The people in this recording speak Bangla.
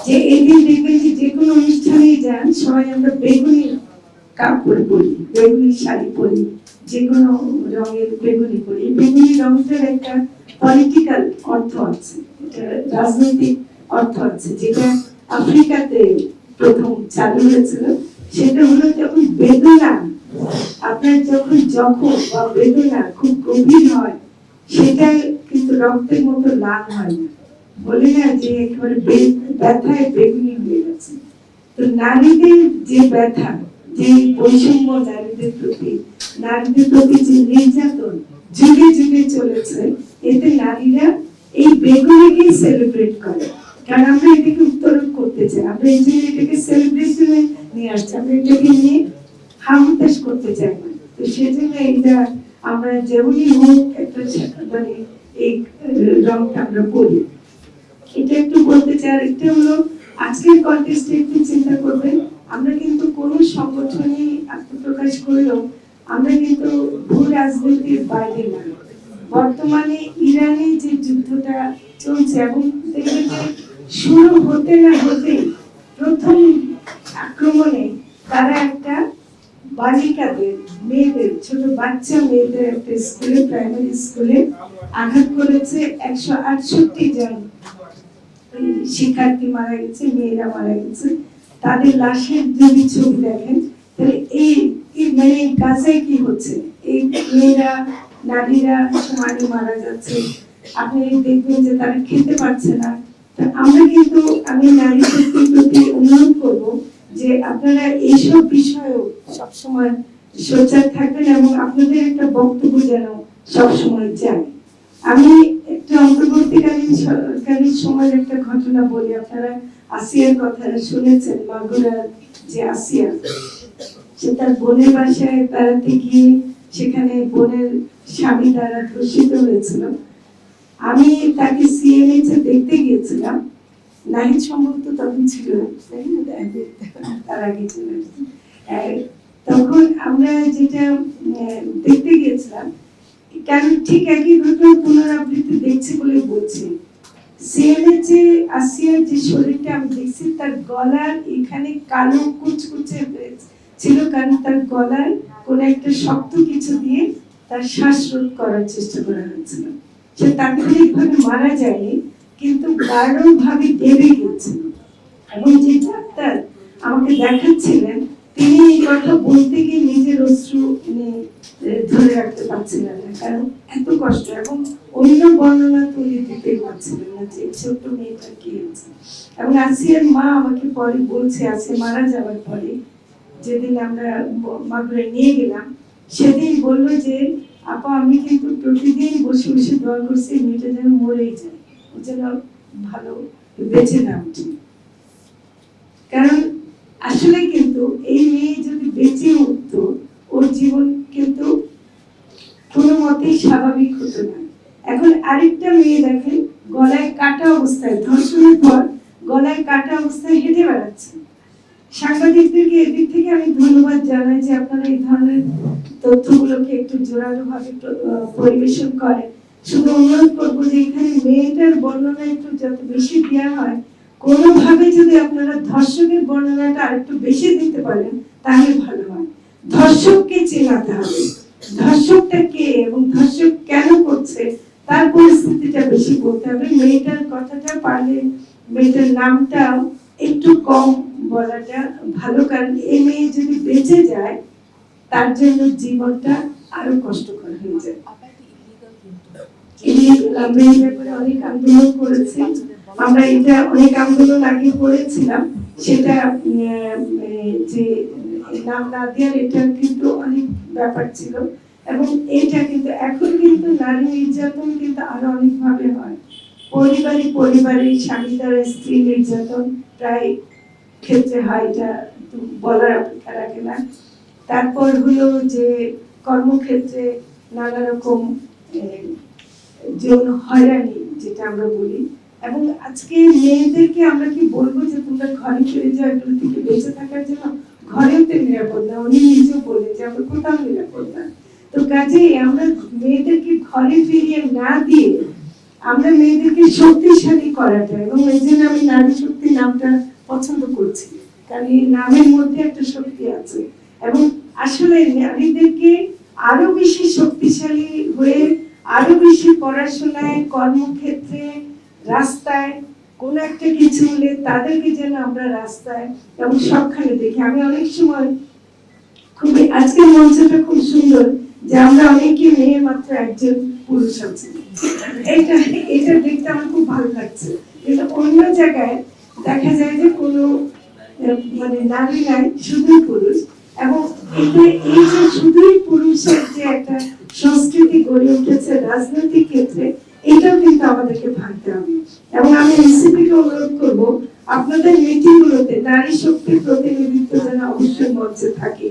যে এদিন দেখবেন যে কোনো অনুষ্ঠানেই যান সবাই আমরা বেগুনি কাপড় পরি, বেগুনি শাড়ি পরি, যে কোনো রঙের বেগুনি পরি। বেগুনি রঙটার একটা পলিটিক্যাল অর্থ আছে, এটা রাজনৈতিক অর্থ আছে, যেটা আফ্রিকাতে প্রথম চালু হয়েছিল। সেটা হলো যখন বেদনা, আপনার যখন জখম বা বেদনা খুব গভীর হয়, সেটা কিন্তু রক্তের মতো লাল হয় না, বলে না যে একেবারে ব্যথায় বেগুনি হয়ে গেছে। তো নারীদের যে ব্যথা, যে বৈষম্য নারীদের প্রতি যে নির্যাতন যুগে যুগে চলেছে, এতে নারীরা এই বেগুনিকে সেলিব্রেট করে। কারণ আমরা এটাকে উত্তরণ করতে চাই, আমরা এই জন্য এটাকে সেলিব্রেশনে নিয়ে আসছি, আমরা এটাকে নিয়ে হামতাস করতে চাই না। তো সেজন্য এটা আমরা যেমনই হোক একটা মানে এই রংটা আমরা পড়ি। এটা একটু বলতে চাই। আর একটা হলো আজকের কনটেক্সটে একটু চিন্তা করবেন, আমরা কিন্তু কোন সংগঠনে আত্মপ্রকাশ করলেও আমরা কিন্তু ভূ রাজনীতির বাইরে না। বর্তমানে ইরানে যে যুদ্ধটা চলছে, এবং দেখবেন যে শুরু হতে না হতে প্রথম আক্রমণে তারা একটা বালিকাদের, মেয়েদের, ছোট বাচ্চা মেয়েদের একটা স্কুলে, প্রাইমারি স্কুলে আঘাত করেছে। 168 জন শিক্ষার্থী মারা গেছে, মেয়েরা মারা গেছে। তাদের লাশের যদি ছবি দেখেন, তাহলে এই মানে গাজায় কি হচ্ছে, এই মেয়েরা, নারীরা সমানে মারা যাচ্ছে। আপনি দেখবেন যে তারা খেতে পারছে না। আমরা কিন্তু, আমি নারী শক্তির প্রতি অনুরোধ করব যে আপনারা এইসব বিষয়েও সবসময় সোচ্চার থাকবেন এবং আপনাদের একটা বক্তব্য যেন সবসময় যায়। আমি একটা অন্তর্বর্তীকালীন সরকারের সময়ের একটা ঘটনা বলি। আপনারা আসিয়ার কথা শুনেছেন, মাগুরার যে আসিয়া, সে তার বোনের বাসায় বেড়াতে গিয়ে সেখানে বোনের স্বামী দ্বারা ধর্ষিত হয়েছিল। আমি তাকে সিএমএইচে দেখতে গিয়েছিলাম, নাহিদ সম্ভবত তখন ছিল, তার আগে ছিল। তখন আমরা যেটা দেখতে গিয়েছিলাম, কারণ ঠিক একই ঘটনা পুনরাবৃত্তি দেখছি বলে বলছি। সিএমএইচে আসিয়ার যে শরীরটা আমি দেখছি, তার গলার এখানে কালো কুচকুচে ছিল, কারণ তার গলায় কোন একটা শক্ত কিছু দিয়ে তার শ্বাসরোধ করার চেষ্টা করা হয়েছিল। সে তাৎক্ষণিকভাবে মারা যায়নি, কিন্তু গাঢ়ভাবে দেবে গিয়েছিল। এবং যে ডাক্তার আমাকে দেখাচ্ছিলেন, তিনি এই কথা বলতে গিয়ে নিজের অশ্রু ধরে রাখতে পারছিলেন না, কারণ এত কষ্ট, এবং অন্য বর্ণনা তৈরি দিতে পারছিলেন না যে ছোট্ট মেয়েটা কি হয়েছে। এবং আসিয়ার মা আমাকে পরে বলছে, আসিয়া মারা যাওয়ার পরে যেদিন আমরা মাগুরে নিয়ে গেলাম, সেদিন বললো যে আপা, আমি কিন্তু প্রতিদিন বসে বসে দোয়া করছি মেয়েটা যেন মরেই যায়, ও যেন ভালো বেঁচে না উঠে। কারণ আসলে কিন্তু এই মেয়ে যদি বেঁচে উঠতো, ওর জীবন কিন্তু কোনো মতেই স্বাভাবিক হতো না। এখন আরেকটা মেয়ে দেখেন, গলায় কাটা অবস্থায়, ধর্ষণের পর গলায় কাটা অবস্থায় হেঁটে বেড়াচ্ছে। সাংবাদিকদেরকে এদিক থেকে আমি ধন্যবাদ জানাই যে আপনারা এই ধরনের তথ্যগুলোকে একটু জোরালো ভাবে পরিবেশন করেন। শুধু অনুরোধ করবো যে এখানে মেয়েটার বর্ণনা একটু যত বেশি দেওয়া হয়, কোনোভাবে যদি আপনারা ধর্ষকের বর্ণনাটা আরেকটু বেশি দিতে পারেন তাহলে ভালো হয়। ধর্ষককে চেনাতে হবে, ধর্ষকটা কে এবং ধর্ষক কেন করছে তার পরিস্থিতিটা বেশি বলতে হবে। মেয়েটার কথাটা পারলে মেয়েটার নামটাও একটু কম বলাটা ভালো, কারণ এই মেয়ে যদি বেঁচে যায় তার জন্য জীবনটা আরো কষ্টকর হয়ে যায়। অনেক আন্দোলন করেছে আমরা, এটা অনেক আন্দোলন আগে করেছিলাম। সেটা যে নাম না দেওয়ার, এটা কিন্তু অনেক ব্যাপার ছিল। এবং এটা কিন্তু এখন কিন্তু নারী নির্যাতন কিন্তু আরো অনেক ভাবে হয়। পরিবারে স্বামী দ্বারা স্ত্রী নির্যাতন প্রায় ক্ষেত্রে হয়, এটা বলার অপেক্ষা রাখে না। তারপর হলো যে কর্মক্ষেত্রে নানা রকম যৌন হয়রানি, যেটা আমরা বলি। এবং আজকে মেয়েদেরকে আমরা কি বলবো যে তোমরা ঘরে ফিরে যাও এগুলো থেকে বেঁচে থাকার জন্য? ঘরেও তো নিরাপদ না, উনি নিজেও বলে যে আমরা কোথাও নিরাপদ না। তো কাজেই আমরা মেয়েদেরকে ঘরে ফিরিয়ে না দিয়ে আমরা মেয়েদেরকে শক্তিশালী করাটা, এবং এই জন্য আমি নারী শক্তি নামটা কারণ এই নামের মধ্যে একটা শক্তি আছে এবং আসলে নারীদেরকে আরো বেশি শক্তিশালী হয়ে আরো বেশি পড়াশোনায়, কর্মক্ষেত্রে, রাস্তায় কোনো একটা কিছু হলে তাদেরকে যেন আমরা রাস্তায় এবং সবখানে দেখি। আমি অনেক সময় খুবই, আজকের মঞ্চটা খুব সুন্দর যে আমরা অনেকে মেয়ে, মাত্র একজন পুরুষ আছে। এটা এটা দেখতে আমার খুব ভালো লাগছে। কিন্তু অন্য জায়গায় দেখা যায় যে কোনো মানে নারী নাই, শুধুই পুরুষ। এবং এই যে শুধুই পুরুষের যে একটা সংস্কৃতি গড়ে উঠেছে রাজনৈতিক ক্ষেত্রে, এটাও কিন্তু আমাদেরকে ভাবতে হবে। এবং আমি এনসিপিকে অনুরোধ করবো আপনাদের মিটিং গুলোতে নারী শক্তির প্রতিনিধিত্ব যেন অবশ্যই মঞ্চে থাকে।